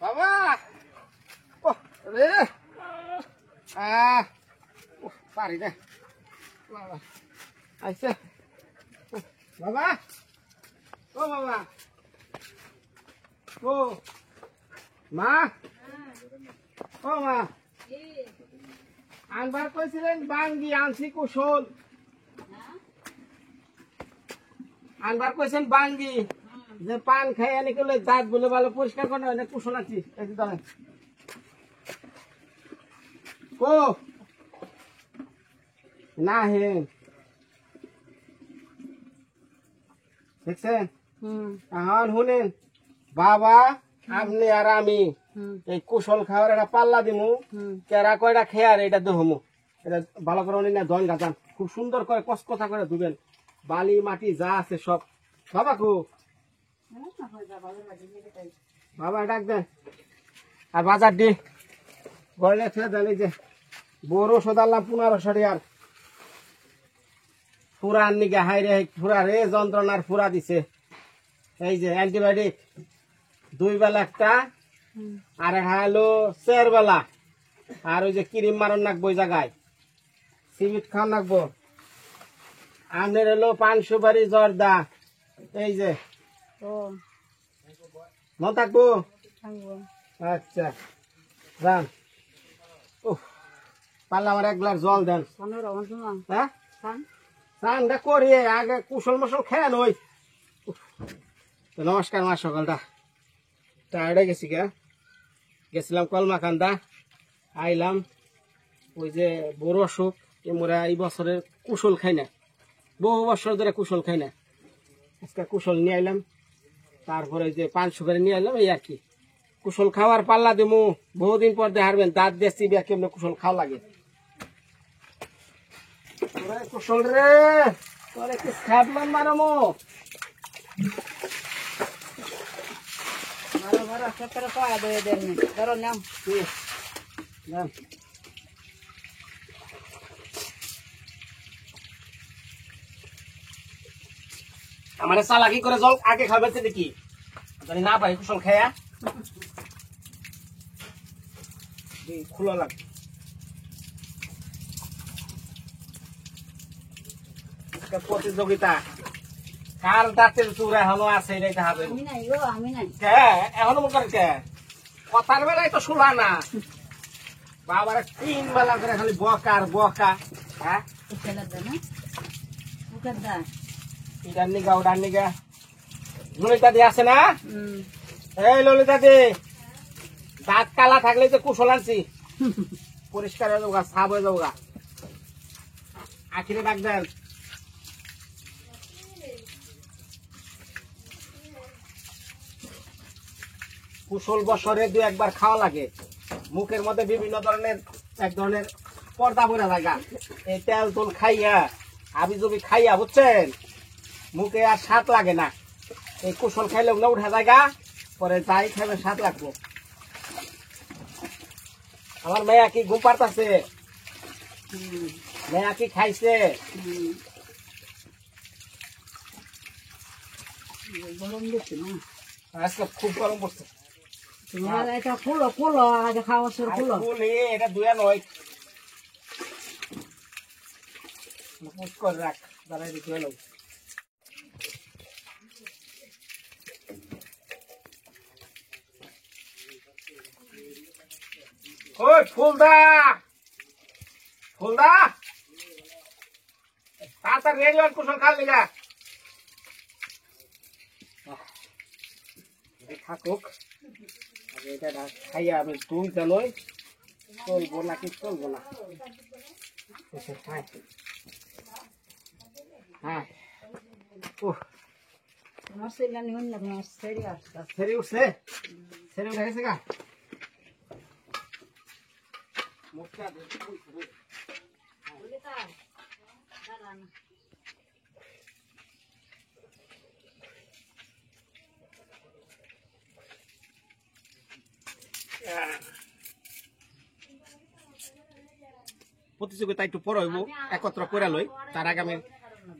বাবা ও রে পারি না বাবা আইসে বাবা ও বাবা ও মা ও মা আনবার কইছিলেন বাঙ্গি আনছি কুশল আনবার কইছেন বাঙ্গি যে পান খাই আনি করলে দাঁত বলে ভালো পরিষ্কার করে না কুশল আছি এই ধরেন ও না হে দেখছেন এখন শুনেন বাবা আপনি আর আমি এই কুশল খাওয়ার একটা পাল্লা দিমু কেরা কয়টা খেয়ার এটা দহমু এটা ভালো করে উনি না দন গাছান খুব সুন্দর করে কসকথা করে ধুবেন বালি মাটি যা আছে সব বাবা কু বাবা ডাক দেন আর বাজার দি গড়ে খেয়ে দেন এই যে বড় সদাল্লাম 1500 টাকার ফুরার নিকে হাইরে ফুরা রে যন্ত্রণার ফুরা দিছে এই যে অ্যান্টিবায়োটিক 2 বেলা একটা আর হলো 4 বেলা আর ওই যে ক্রিম মারন নাকবো ওই জায়গায় সিমিট খাওয়ান নাকবো আমের হলো 500 বাড়ি জর্দা এই যে মন থাকবো আচ্ছা যান পারলে আমার 1 গ্লাস জল দেন হ্যাঁ চানটা করি আগে কুশল মশল খেয়ে নই নমস্কার মা সকালটা টায়ার্ডে গেছি গেছিলাম কলমাকান্দা আইলাম ওই যে বড় অসুখ মোরা এই বছরের কুশল খাই না বহু বছর ধরে কুশল খাই না আজকে কুশল নিয়ে আইলাম তারপরে যে 500 করে নিয়ে আইলাম এই আর কি কুশল খাওয়ার পাল্লা দিমু বহুদিন পর দেখাবেন দাঁত দেখছি কেমন কুশল খাওয়া লাগে কুশল রে তোর একটু খাবলাম মারমো আমার চালাকি করে জল আগে খাবে দেখি জানি না পাই কুশল খায়া খোলা লাগে প্রতিযোগিতা কার দাঁতের চূড়া এখনো আছে এটাই হবে এখনো মনে করেন কথার বেলায় তো শোলা না বাবার 3 বেলা করে খালি বকার বকা হ্যাঁ এটার নিগা ওটার নিগা ললিতা দি আছে না এই ললিতা দি দাঁত কালা থাকলে তো কুশল আনছি পরিষ্কার হয়ে যাবো সাফ হয়ে যাবো আখিরে ডাক দেন কুশল বছরে 2 একবার খাওয়া লাগে মুখের মধ্যে বিভিন্ন ধরনের এক ধরনের পর্দা পড়ে জায়গা এই তেল তুল খাইয়া আবি জবি খাইয়া বুঝছেন মুখে আর স্বাদ লাগে না এই কুশল খাইলে ওগুলো উঠা জায়গা পরে যাই খাইবে স্বাদ লাগবো আমার মেয়া কি ঘুম পাড়তাছে মেয়া কি খাইছে গরম দিচ্ছে না আজকে খুব গরম পড়ছে এটা ফুলো ফুলো আগে খাওয়া শুরু ফুলো ফুলে এটা দুয়া নয় মুখ করে রাখ দাঁড়াই দিতে হলো ওই ফুলদা ফুলদা তাড়াতাড়ি রেডি হন কুশল খাল লিগা থাকুক এটা খাইয়া আমি তুলতে নই চলবো না কি চলবো না হ্যাঁ আমার সেটা নিউন না তোমার সেরি আসছে সেরি উঠছে সেরি উঠে গেছে গা মুখটা বলে তা দাঁড়ান প্রতিযোগিতা একটু পরে হইব, একত্র করে লই, তার আগে আমি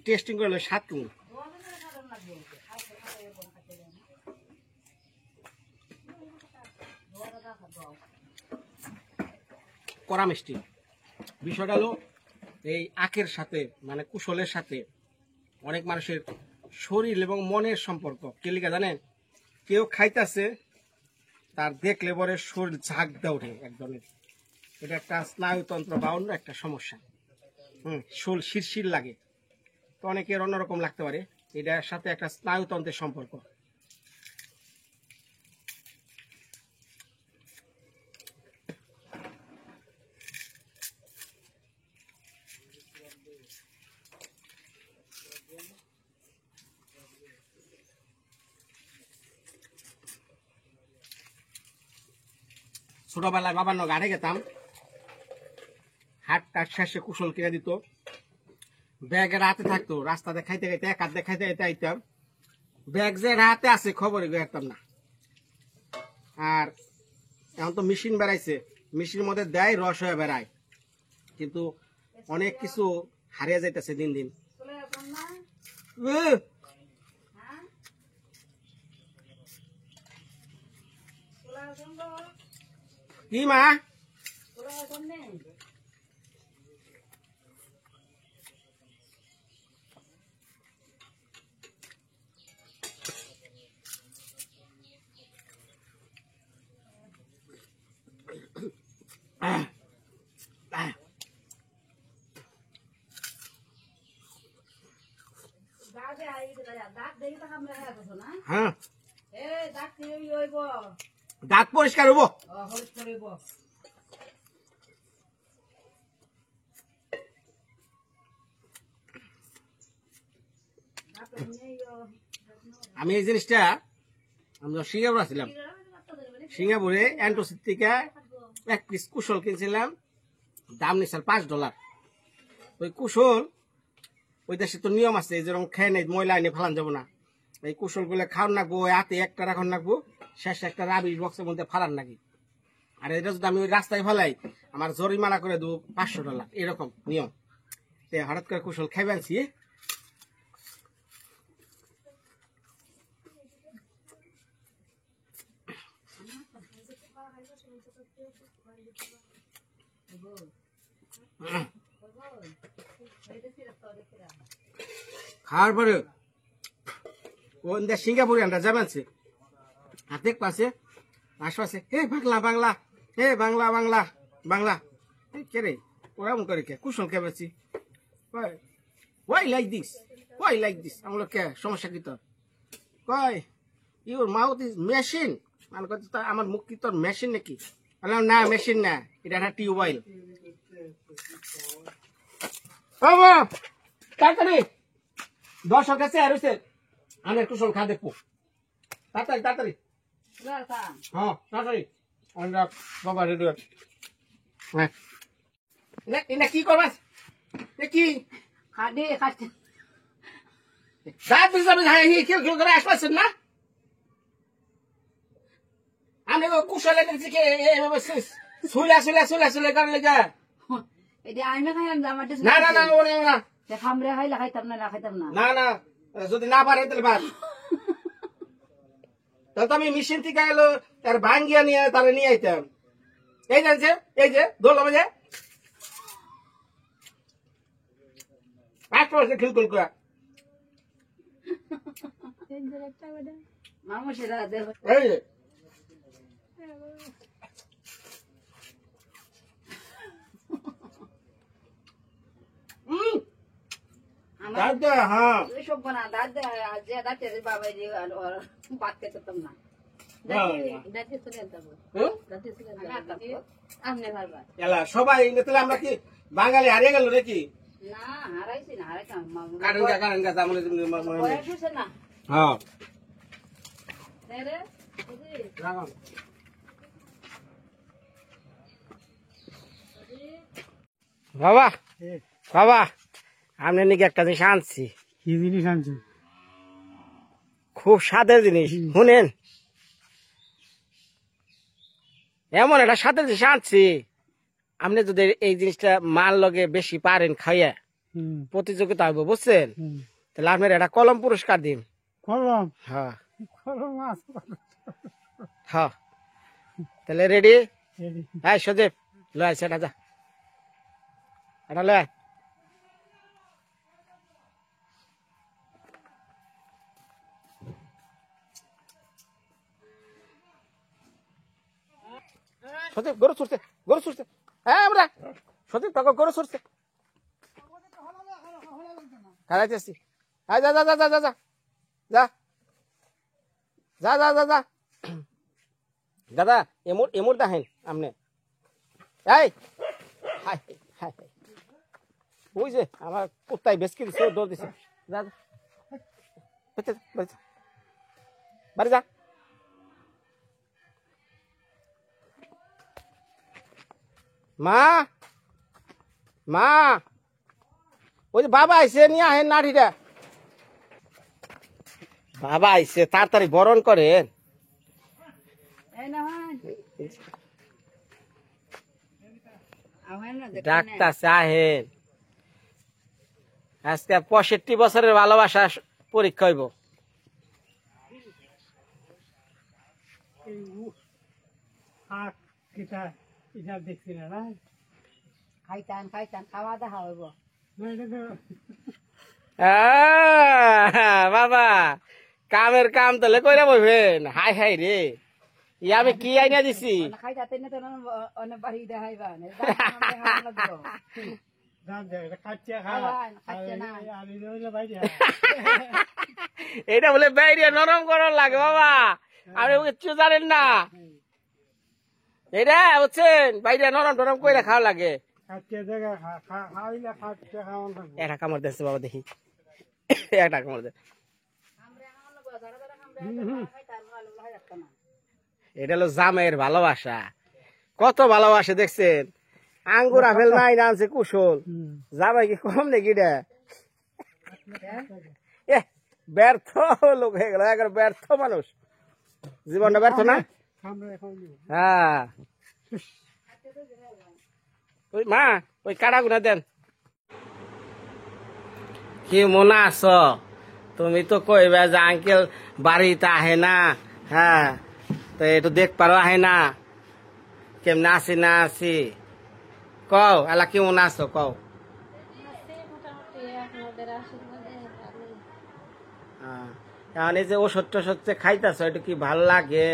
টেস্টিং করে লই স্বাদ কেমন। কড়া মিষ্টি। বিষয়টা হলো এই আখের সাথে মানে কুশলের সাথে অনেক মানুষের শরীর এবং মনের সম্পর্ক। কে লিখা জানেন? কেউ খাইতেছে তার দেখলে পরে শরীর ঝাঁক দেওয়া ওঠে একদমই। এটা একটা স্নায়ুতন্ত্র বা অন্য একটা সমস্যা। শোল শিরশির লাগে, তো অনেকের অন্যরকম লাগতে পারে। এটার সাথে একটা স্নায়ুতন্ত্রের সম্পর্ক। ছোটবেলায় বাবার নগে হাটে গেতাম, হাট টাট শেষে কুশল কিনে দিত, ব্যাগের হাতে থাকতো, রাস্তাতে খাইতে খাইতে এক হাতে খাইতে খাইতে আইতাম, ব্যাগ যে হাতে আছে খবরই বেরতাম না। আর এখন তো মেশিন বেড়াইছে, মেশিনের মধ্যে দেয় রস হয়ে বেড়ায়, কিন্তু অনেক কিছু হারিয়ে যাইতেছে দিন দিন। কি মা? হ্যাঁ, দাঁত পরিষ্কার হবো। আমি এই জিনিসটা আমরা সিঙ্গাপুর আসছিলাম, সিঙ্গাপুরে অ্যান্টোসির থেকে এক পিস কুশল কিনছিলাম, দাম নিচ্ছিল $5। ওই কুশল ওই দেশে তো নিয়ম আছে, যেরকম খেয়ে নেই ময়লা এনে ফেলান যাবো না, এই কুশল গুলো খাওয়ান নাকবো, ওই হাতে একটা রাখন নাকবো, শেষে একটা রাবিশ বক্সের মধ্যে ফালান নাকি। আর এটা যদি আমি ওই রাস্তায় ফেলাই আমার জরিমানা করে দেবো $500, এরকম নিয়ম। হঠাৎ করে কুশল খাইবে আনছি। খাওয়ার পরে সিঙ্গাপুরে আমরা যাবেনছে আর দেখ পাশে আশপাশে হে বাংলা বাংলা, হে বাংলা বাংলা বাংলা, কে রে ওরা মন করে কে কুশল কে বেছি, why like this, why like this. আমরা কে সমস্যা কি তোর? কয় ইউর মাউথ ইজ মেশিন, মানে আমার মুখ কি তোর মেশিন নাকি? না মেশিন না, এটা একটা টিউবওয়েল। তাড়াতাড়ি দর্শক আছে আর হইছে আমি কুশল খা দেখবো, তাড়াতাড়ি তাড়াতাড়ি। হ্যাঁ তাড়াতাড়ি আমরা বাবা রেডি। হ্যাঁ এটা কি করবাস? কি খাদে খাচ্ছে দাঁত বুঝলাম খেল খেল করে আসপাচ্ছেন না? আমি কুশল এনেছি কে শুলে শুলে শুলে শুলে কার লেগে? না না না না না না, যদি না পারে তাহলে বাদ। তাহলে তো আমি মেশিন থেকে এলো তার ভাঙ্গিয়া নিয়ে তারা নিয়ে আইতাম। এই জানছে এই যে ধরলাম যে খিলকুল করে সবাই আমরা কি বাঙালি হারিয়ে গেল নাকি? বাবা বাবা আপনি নাকি একটা জিনিস আনছি। কি জিনিস আনছি? খুব স্বাদের জিনিস, শুনেন। এমন একটা সাথে যে আনছি, আপনি যদি এই জিনিসটা মাল লগে বেশি পারেন খাইয়া প্রতিযোগিতা হইব, বুঝছেন? তাহলে আপনার একটা কলম পুরস্কার দিন। কলম? হ্যাঁ কলম আছে। হ্যাঁ, তাহলে রেডি? রেডি। হ্যাঁ সজীব, লয় সেটা যা, এটা লয়। সজীব গরু ছুটছে, গরু ছুটছে। হ্যাঁ আমরা সজীব তখন গরু ছুটছে, খাইতেছি। হ্যাঁ যা যা যা যা যা যা যা যা যা যা যা। দাদা এমুর এমুর দেখেন আপনি, এই হাই হাই, ওই যে আমার কুত্তায় বেসকি দিচ্ছে, দৌড় দিছে। যা যা বাড়ি যা। মা মা, ওই যে বাবা আইসে, নিয়ে আহেন নাড়িটা। বাবা আইসে, তাড়াতাড়ি বরণ করেন। ডাক্তার সাহেব আজকে 65 বছরের ভালোবাসা পরীক্ষা হইব। দেখছি না, খাইতাম খাওয়া দেখা হইব। বাবা কামের কাম তাহলে কইরা বইবেন। হাই হাই রে, ই আমি কি আইনা দিছি। খাইতাতে না তো অনেক বাড়ি দেখাইবা এটা বলে বাইরে নরম করার লাগে বাবা, আপনি কিচ্ছু জানেন না। এটা বুঝছেন, বাইরে নরম টরম করে খাওয়া লাগে। একটা কামড় দিচ্ছে বাবা, দেখি একটা কামড় দে। এটা হলো জামের ভালোবাসা, কত ভালোবাসে দেখছেন। আঙ্গুর আপেল নাই না আনছে কুশল, জামাই কি কম নাকি রে? ব্যর্থ লোক হয়ে গেল, একবার ব্যর্থ মানুষ, জীবনটা ব্যর্থ না। হ্যাঁ ওই মা, ওই কাটা গুনা দেন। কি মনে আছো তুমি? তো কইবা যে আঙ্কেল বাড়িতে আহে না, হ্যাঁ তো একটু দেখ পারো, আহে না, কেমন আছি না আছি কও। এলা কেমন আছো কও? এখন এই যে ওষুধ টষুধ খাইতেছ, একটু কি ভাল লাগে?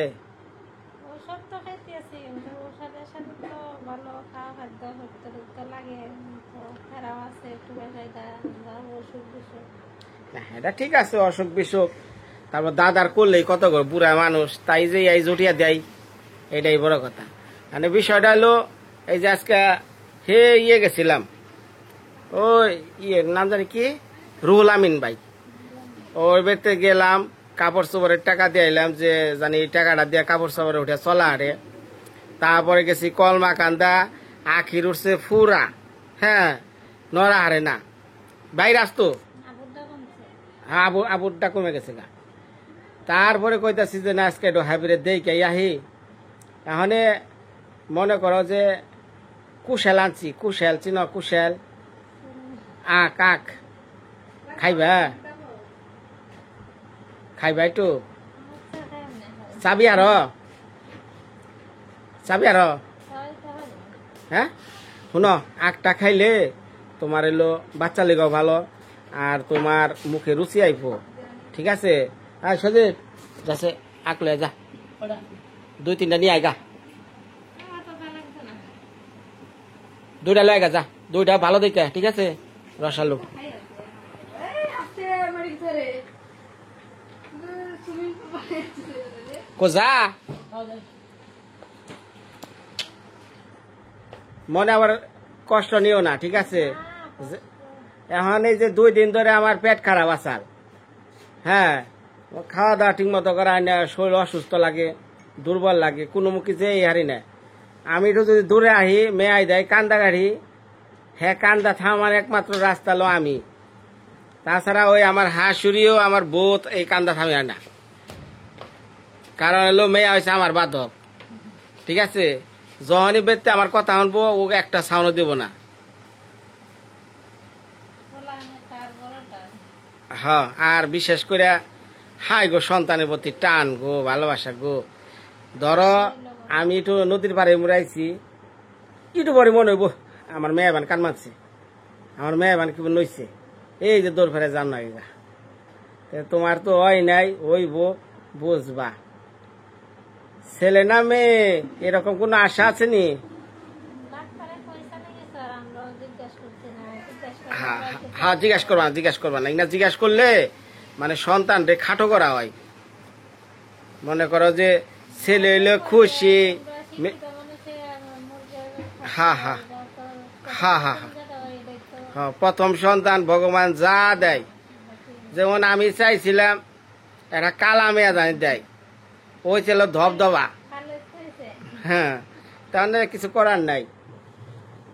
এটা ঠিক আছে, অসুখ বিসুখ, তারপর দাদার করলেই কত করে বুড়া মানুষ, তাই যে এই জটিয়া দেয়, এটাই বড় কথা। মানে বিষয়টা হলো এই যে আজকে হে ইয়ে গেছিলাম, ওই ইয়ে নাম জানি কি, রুহুল আমিন ভাই, ওই বেড়তে গেলাম, কাপড় চোপড়ের টাকা দিয়ে এলাম, যে জানি টাকাটা দিয়ে কাপড় চোপড়ে উঠে চলা হারে। তারপরে গেছি কলমা কান্দা, আখির উঠছে ফুরা, হ্যাঁ নড়া হারে না, বাইরে আসতো আবুরটা কমে গেছে গা। তারপরে কইতাছি যে না আজকে একটু হাইব্রিড দেই কে আহি। এখানে মনে করো যে কুশেল আনছি, কুশেল চিন, কুশেল আখ আখ খাইবা, খাইবা একটু চাবি আর চাবি আর হ্যাঁ শুনো, আখটা খাইলে তোমার এলো বাচ্চা লেগাও ভালো, আর তোমার মুখে রুচি আইব, ঠিক আছে? আর সজীব যাচ্ছে আখ লয়ে যা, 2-3টা নিয়ে আইগা, 2টা লয়ে গা যা, 2টা ভালো দেখে, ঠিক আছে? রসালু কো যা, মনে আবার কষ্ট নিও না, ঠিক আছে? এখন এই যে 2 দিন ধরে আমার পেট খারাপ আসাল, হ্যাঁ খাওয়া দাওয়া ঠিক মতো করা হয় না, শরীর অসুস্থ লাগে, দুর্বল লাগে, কোনো মুখে যে হারি না। আমি একটু যদি দূরে আহি, মেয়াই দেয় কান্দা গাড়ি, হ্যাঁ কান্দা থামার একমাত্র রাস্তা লো আমি, তাছাড়া ওই আমার হাসুরিও আমার বোধ এই কান্দা থামে না, কারণ এলো মেয়া হয়েছে আমার বাধক, ঠিক আছে, যখনই বেরতে আমার কথা শুনবো, ও একটা সাউন্ড দেব না। হ্যাঁ, আর বিশেষ করে হাই গো সন্তানের প্রতি টান গো, ভালোবাসা গো। ধরো আমি একটু নদীর পাড়ে মুড়াইছি, একটু পরে মনে হইব আমার মেয়েবান কান মারছে, আমার মেয়েবান কি নইছে, এই যে দৌড় ফেরে যান না। তোমার তো হয় নাই, হইব, বুঝবা। ছেলে না মেয়ে এরকম কোনো আশা আছে নি? হ্যাঁ, জিজ্ঞাসা করবা না, না জিজ্ঞাসা করলে মানে সন্তান রে খাটো করা হয়। মনে করো যে ছেলে হইলে খুশি। হ্যাঁ হ্যাঁ হ্যাঁ হ্যাঁ হ্যাঁ, প্রথম সন্তান ভগবান যা দেয়, যেমন আমি চাইছিলাম একটা কালা মেয়া জানি দেয়, ওই ছিল ধবধবা। হ্যাঁ, তাহলে কিছু করার নাই,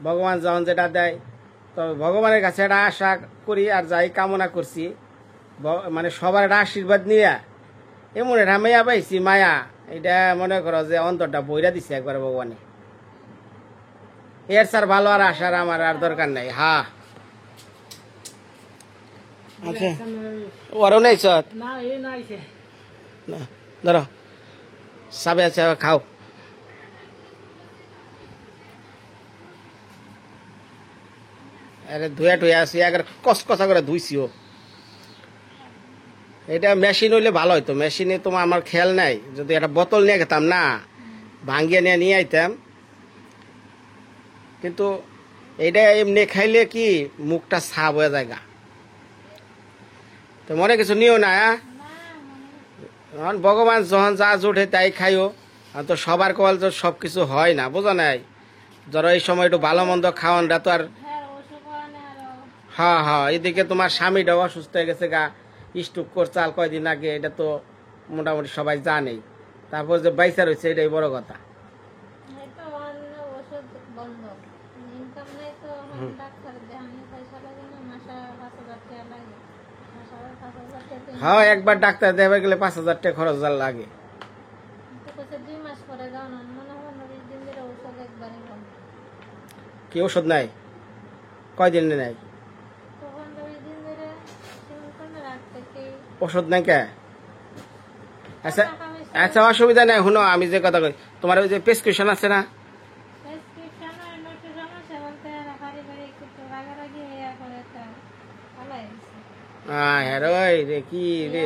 ভগবান যখন যেটা দেয়। তো ভগবানের কাছে একটা আশা করি আর যাই কামনা করছি, মানে সবার একটা আশীর্বাদ নিয়ে এমন একটা মেয়া পাইছি, মায়া, এটা মনে করো যে অন্তরটা বইরা দিছে একবার ভগবানে। এর স্যার ভালো আর আশার আমার আর দরকার নাই। হ্যাঁ, আচ্ছা, ওরও নেই চত না এ নাইছে না, ধরো সাবে আছে, খাও। আরে ধুয়া টুয়া আসি, একবার কসকসা করে ধুইছিও। এটা মেশিন হইলে ভালো হইতো, মেশিনে তোমার আমার খেয়াল নাই, যদি একটা বোতল নিয়ে গেতাম না, ভাঙ্গিয়ে নিয়ে আইতাম। কিন্তু এইটা এমনি খাইলে কি মুখটা সাপ হয়ে যায় গা। তো মনে কিছু নিও না, ভগবান যখন যা জোটে তাই খাইও। তো সবার কল তো সব কিছু হয় না, বোঝা নাই। ধরো এই সময় একটু ভালো মন্দ খাওয়ানটা তো আর। হ্যাঁ হ্যাঁ, এদিকে তোমার স্বামীটাও অসুস্থ হয়ে গেছে গা, স্ট্রোক করছে আর কয়দিন আগে, এটা তো মোটামুটি সবাই জানেই। তারপর যে বাইসা রয়েছে, এটাই বড় কথা। হ্যাঁ, একবার ডাক্তার দেখাবে গেলে 5,000 টাকা খরচ লাগে। কি ওষুধ নাই? কয়দিন নাই ওষুধ নাই কে? আচ্ছা আচ্ছা, অসুবিধা নেই। শুনো, আমি যে কথা কই, তোমার ওই যে প্রেসক্রিপশন আছে না? হ্যাঁ রে, কি রে,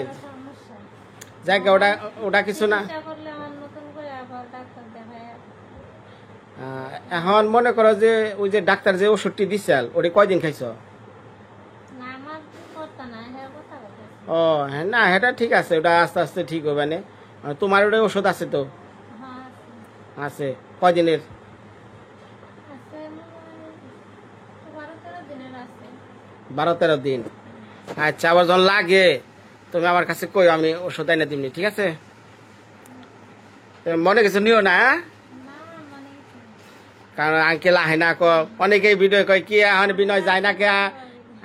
যাক ওটা ওটা কিছু না। এখন মনে করো যে ওই যে ডাক্তার যে ওষুধটি দিচ্ছাল, ওটা কয়দিন খাইছ? ও হ্যাঁ, না এটা ঠিক আছে, ওটা আস্তে আস্তে ঠিক হবে না। তোমার ওটা ওষুধ আছে তো? আছে। কয়দিনের? 12-13 দিন। আচ্ছা, আবার যখন লাগে তুমি আমার কাছে কই, আমি ওষুধ এনে দিমনি, ঠিক আছে? মনে কিছু নিও না, কারণ আঙ্কেল আহে না, অনেকেই ভিডিও কয় কি এখন বিনয় যায় না কে,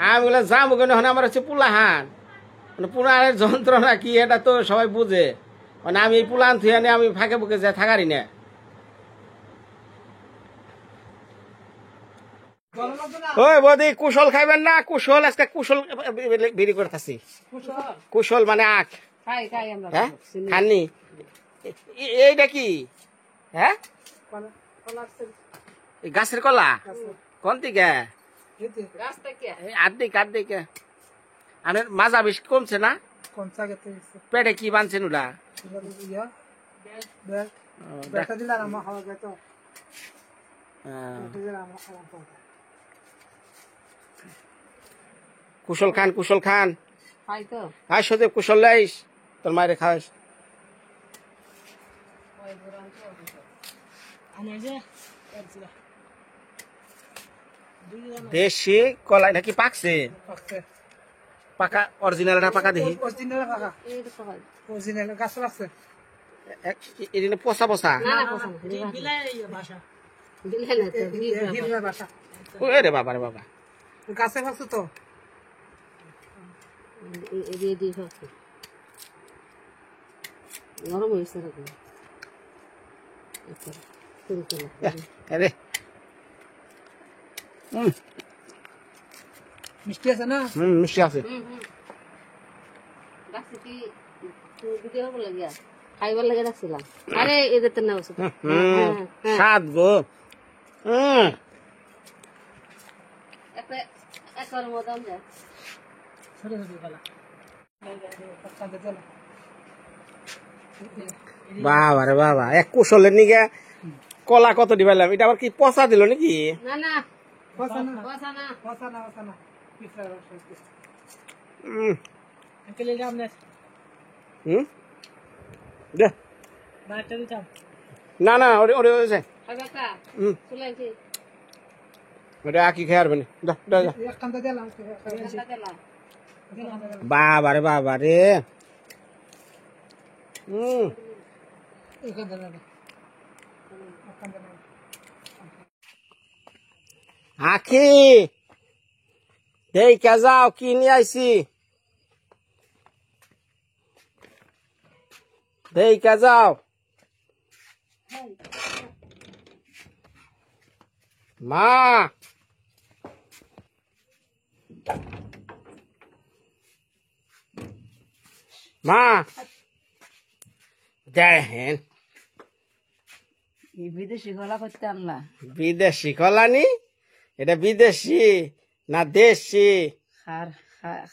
আমি বলে যাম, ওখানে আমার হচ্ছে পুলাহান, মানে পুলাহানের যন্ত্রণা কি এটা তো সবাই বুঝে। মানে আমি এই পুলাহান থুয়ে আনি, আমি ফাঁকে বুকে যাই থাকারি না। ওই বৌদি, কুশল খাইবেন না? কুশল আজকে কুশল বিক্রি করতেছি। কুশল মানে আখ। হ্যাঁ, খাননি? এইটা কি? হ্যাঁ, গাছের কলা? কোন দিকে? আর্ধেক আপনার মাজা বেশি কমছে না? পেটে কি বানছেন ওটা? কুশল খান। হ্যাঁ সদেব, কুশল লাইস, তোর মায়ের খাস। দেশি কলা নাকি পাকছে? পাকা অরিজিনালটা পাকা দেখি। এটা পচা পচা। রে বাবা রে বাবা, গাছে পাচ্ছে তো নরম হয়েছে। আরে মিষ্টি আছে না? মিষ্টি আছে। খাইবার লাগে রাখছিলাম। আরে এদের তো না স্বাদ গো। একবার মদাম যায়। ছোট ছোট গলা। কাঁচা চলো। বাবা রে বাবা, এক কুশলের নিগে কলা কত দিবাইলাম, এটা আবার কি পচা দিল নাকি? না না পচা না, পচা না। পচা না, পচা না। পিছলা রস আছে। হুম আঙ্কেল এই আমনে দে বাটা দিতাম। না না, ওরে ওরে ওরে খাইবা কা? চুলাইছি। ওটা কি খেয়ে আরবেন? দা দা দা। এক কান্দা দিলাম। ঠান্ডা দিলাম। বাবা রে বাবা রে। এই কান্দা না। কান্দা না। আখি দেখে যাও কি নিয়ে আইছি, দেখে যাও। মা মা দেখেন বিদেশি গলা করতে আনলা। বিদেশি কলানি, এটা বিদেশি না দেশি?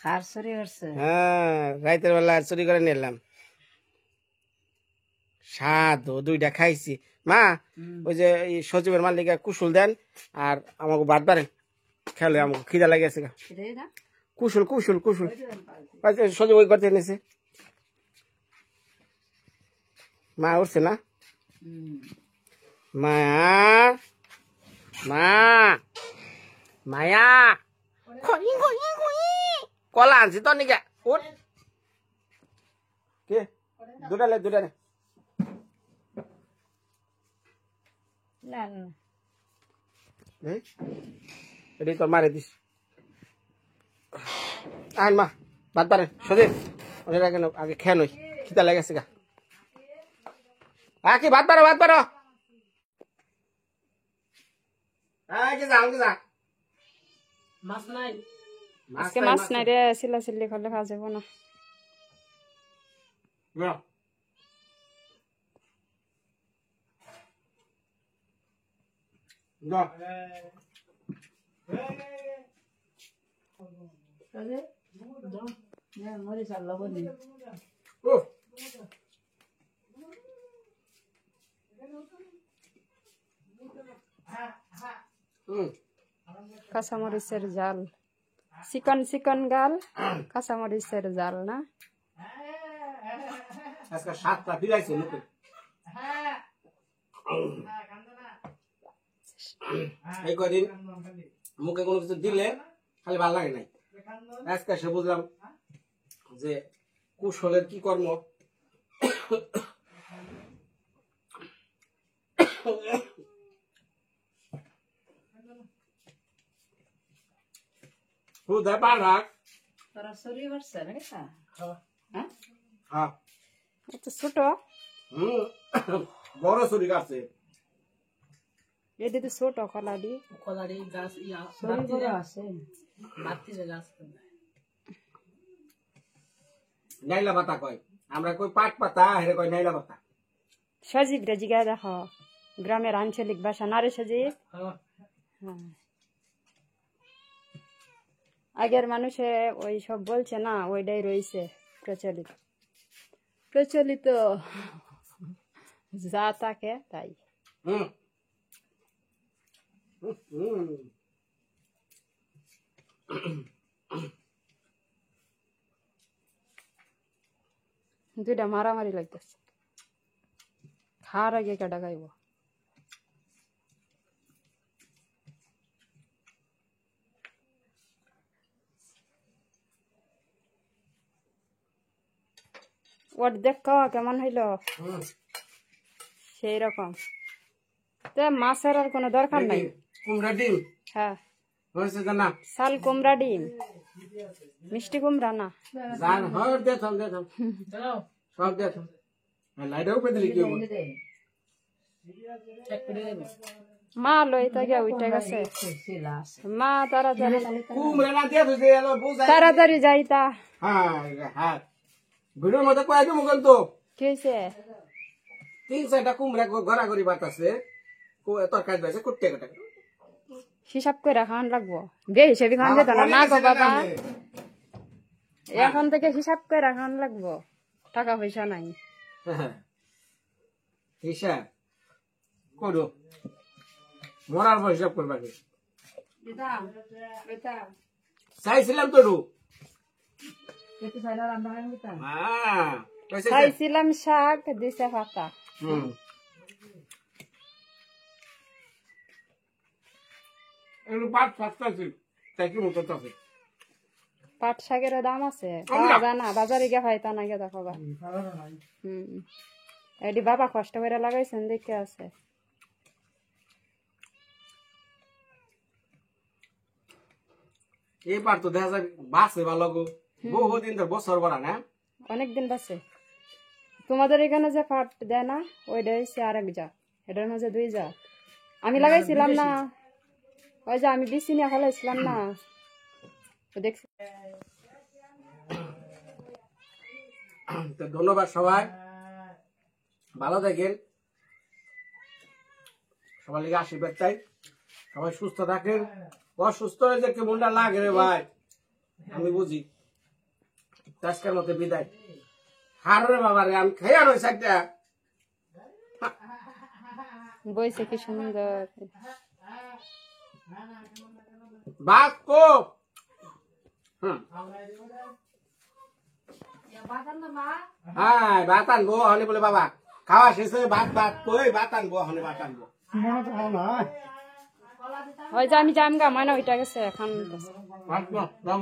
খার চুরি করছে। হ্যাঁ, রাইতের বেলা চুরি করে নিলাম। স্বাদ দুইটা খাইছি। মা ওই যে সচিবের মালিকা কুশল দেন আর আমাকে বাদ পারেন খেলে, আমাকে খিদা লাগিয়েছে। কুশল কুশল কুশল সচিব ওই করতে এনেছে। মা উঠছে না? মায়া মা মায়া কলা আনছি তো নিকা উঠ। কে দুটা লে দুটা লে এটাই তোর মারে দিস। আইন মা বাদ পারেন সজিব ওরা কেন আগে খেয়ে নই, খিদা লেগেছে গা। কি বাদ পারো বাদ পারো। মাছ নাই। আজকে মাছ নাই রে, চিল্লা চিল্লি করলে খাওয়া যাবো না। মরিচ আর লবণ নেই। কাঁচামরিচের জাল, চিকন চিকন গাল, কাঁচামরিচের জাল না। আজকে 7টা দিলাইছে মুখে। এই কদিন মুখে কোনো কিছু দিলে খালি ভালো লাগে নাই। আজকে সে বুঝলাম যে কুশলের কি কর্ম। ছোট বড় ছুরি কাটছে। এটি তো ছোট কলাডি কলারি গাছ ইয়া আছে। বাতিরে গাছ। নাইলা পাতা কয়, আমরা কই পাট পাতা, হেরে কয় নাইলা পাতা। সজীব রে জিগা দেখো, গ্রামের আঞ্চলিক ভাষা না রে সজীব? হ্যাঁ, আগের মানুষে ওই সব বলছে না, ওইটাই রয়েছে প্রচলিত প্রচলিত যা থাকে তাই। দুইটা মারামারি লাগতেছে, খাওয়ার আগে কেটা খাইব। ওর দেখ কেমন হইল, সেই রকম। তো মাছের আর কোনো দরকার নাই। কুমড়া ডিম হ্যাঁ, হয়েছে না? শাল কুমড়া ডিম, মিষ্টি কুমড়া না। জান হর দেথম দেথম সব দেথম লাইটার উপরে দিলি কি হবে? এক করে দেবো মা লই তাকে উঠে গেছে মা তাড়াতাড়ি কুমড়া না দিয়ে ধুইতে এলো বুঝাই তাড়াতাড়ি যাইতা হ্যাঁ হ্যাঁ ভিডিওর মধ্যে কয়ে দেবো কিন্তু কি হয়েছে 3-4টা কুমড়া গড়াগড়ি বাতাসে তরকারি বাজে করতে কাটা হিসাব করে খাওয়ান লাগবো বে হিসেবে খাওয়ান যেত না না গো বাবা এখন থেকে হিসাব করে খাওয়ান লাগবো টাকা পয়সা নাই হিসাব করো মরার পর হিসাব করবা কি চাইছিলাম তো একটু সাইডা রান্না হয় না খাইছিলাম শাক দিছে পাতা একটু পাঁচ পাঁচটা তাই কি মতো আছে পাট শাকের দাম আছে পাওয়া যায় না বাজারে গিয়ে পাইতা না গিয়ে দেখো এটি বাবা কষ্ট করে লাগাইছেন দেখে আছে এবার তো দেখা যায় বাসে ভালো গো বহুদিন ধর বছর বড়া না অনেকদিন বাসে তোমাদের এখানে যে পাট দেয় না ওইটা হচ্ছে আরেক জাত এটার মাঝে 2 জাত আমি লাগাইছিলাম না ওই যে আমি বিচি নিয়ে ফেলাইছিলাম না দেখছি তো ধন্যবাদ সবাই ভালো থাকেন সবার লিগে আশীর্বাদ চাই সবাই সুস্থ থাকেন অসুস্থ হয়ে যে কেমনটা লাগে রে ভাই আমি বুঝি আজকের মতো বিদায় হার রে বাবা রে আমি খেয়ে রয়েছে একটা বইছে কি সুন্দর বাদ কো হ্যাঁ ভাত আনবো হনে বলে বাবা খাওয়া শেষে ভাত কই ভাত আনবো হনে ভাত আনবো ওই যে আমি জামগা ময়না ওইটা গেছে এখন ভাত রঙ